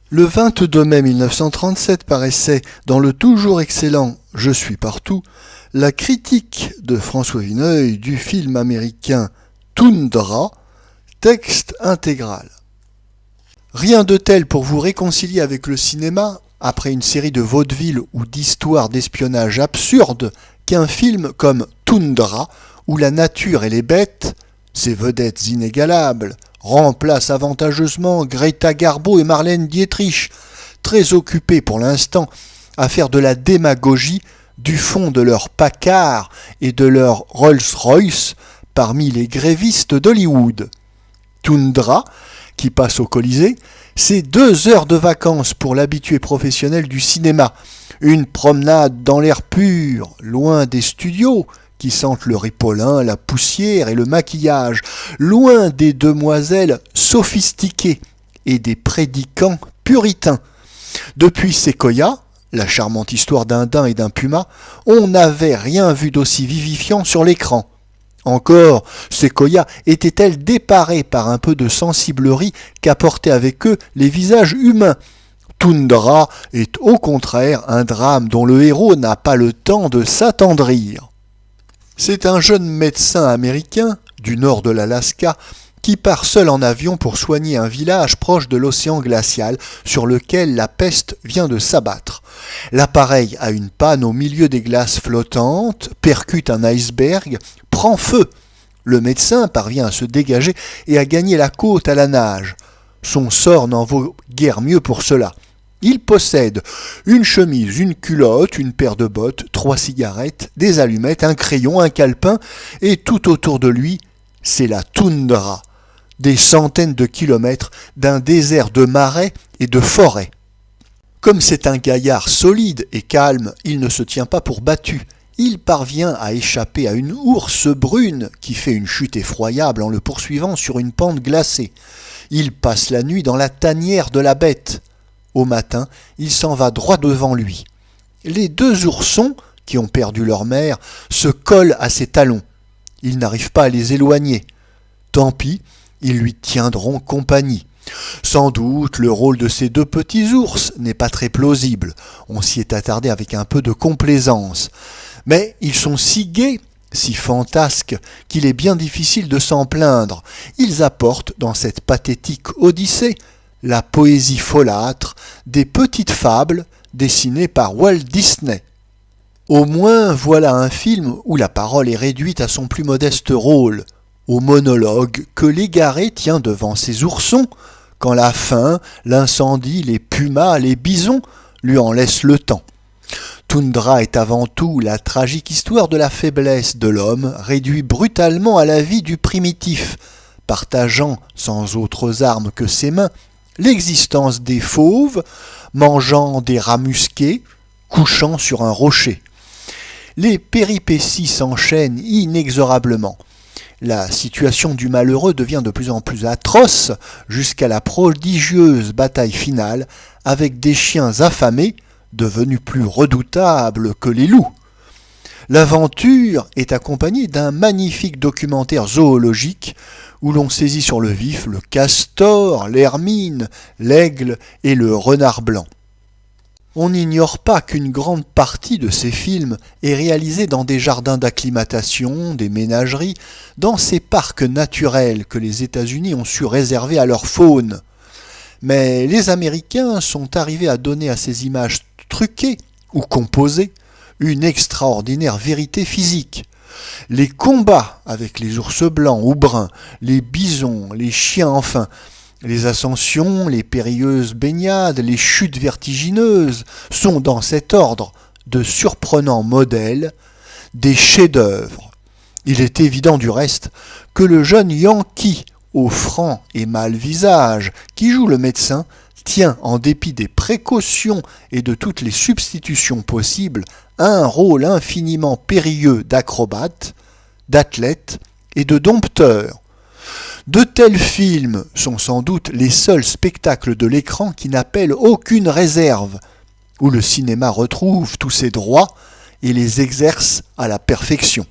Le 22 mai 1937 paraissait dans le toujours excellent « Je suis partout » la critique de François Vineuil du film américain Toundra, texte intégral. Rien de tel pour vous réconcilier avec le cinéma, après une série de vaudevilles ou d'histoires d'espionnage absurdes, qu'un film comme Toundra, où la nature et les bêtes, ces vedettes inégalables, remplacent avantageusement Greta Garbo et Marlène Dietrich, très occupées pour l'instant à faire de la démagogie du fond de leur Packard et de leur Rolls-Royce parmi les grévistes d'Hollywood. Toundra, qui passe au Colisée, c'est 2 heures de vacances pour l'habitué professionnel du cinéma, une promenade dans l'air pur, loin des studios, qui sentent le ripolin, la poussière et le maquillage, loin des demoiselles sophistiquées et des prédicants puritains. Depuis Séquoia, la charmante histoire d'un daim et d'un puma, on n'avait rien vu d'aussi vivifiant sur l'écran. Encore, Séquoia était-elle déparée par un peu de sensiblerie qu'apportaient avec eux les visages humains. Toundra est au contraire un drame dont le héros n'a pas le temps de s'attendrir. C'est un jeune médecin américain, du nord de l'Alaska, qui part seul en avion pour soigner un village proche de l'océan glacial sur lequel la peste vient de s'abattre. L'appareil a une panne au milieu des glaces flottantes, percute un iceberg, prend feu. Le médecin parvient à se dégager et à gagner la côte à la nage. Son sort n'en vaut guère mieux pour cela. Il possède une chemise, une culotte, une paire de bottes, 3 cigarettes, des allumettes, un crayon, un calepin, et tout autour de lui, c'est la toundra, des centaines de kilomètres d'un désert de marais et de forêts. Comme c'est un gaillard solide et calme, il ne se tient pas pour battu. Il parvient à échapper à une ourse brune qui fait une chute effroyable en le poursuivant sur une pente glacée. Il passe la nuit dans la tanière de la bête. Au matin, il s'en va droit devant lui. Les 2 oursons, qui ont perdu leur mère, se collent à ses talons. Il n'arrive pas à les éloigner. Tant pis, ils lui tiendront compagnie. Sans doute, le rôle de ces 2 petits ours n'est pas très plausible. On s'y est attardé avec un peu de complaisance. Mais ils sont si gais, si fantasques, qu'il est bien difficile de s'en plaindre. Ils apportent dans cette pathétique odyssée la poésie folâtre des petites fables dessinées par Walt Disney. Au moins, voilà un film où la parole est réduite à son plus modeste rôle, au monologue que l'égaré tient devant ses oursons, quand la faim, l'incendie, les pumas, les bisons lui en laissent le temps. Toundra est avant tout la tragique histoire de la faiblesse de l'homme réduit brutalement à la vie du primitif, partageant, sans autres armes que ses mains, l'existence des fauves, mangeant des rats musqués, couchant sur un rocher. Les péripéties s'enchaînent inexorablement. La situation du malheureux devient de plus en plus atroce jusqu'à la prodigieuse bataille finale avec des chiens affamés devenus plus redoutables que les loups. L'aventure est accompagnée d'un magnifique documentaire zoologique où l'on saisit sur le vif le castor, l'hermine, l'aigle et le renard blanc. On n'ignore pas qu'une grande partie de ces films est réalisée dans des jardins d'acclimatation, des ménageries, dans ces parcs naturels que les États-Unis ont su réserver à leur faune. Mais les Américains sont arrivés à donner à ces images truquées ou composées une extraordinaire vérité physique. Les combats avec les ours blancs ou bruns, les bisons, les chiens enfin, les ascensions, les périlleuses baignades, les chutes vertigineuses sont dans cet ordre de surprenants modèles, des chefs-d'œuvre. Il est évident du reste que le jeune Yankee au franc et mâle visage qui joue le médecin tient, en dépit des précautions et de toutes les substitutions possibles, un rôle infiniment périlleux d'acrobate, d'athlète et de dompteur. De tels films sont sans doute les seuls spectacles de l'écran qui n'appellent aucune réserve, où le cinéma retrouve tous ses droits et les exerce à la perfection.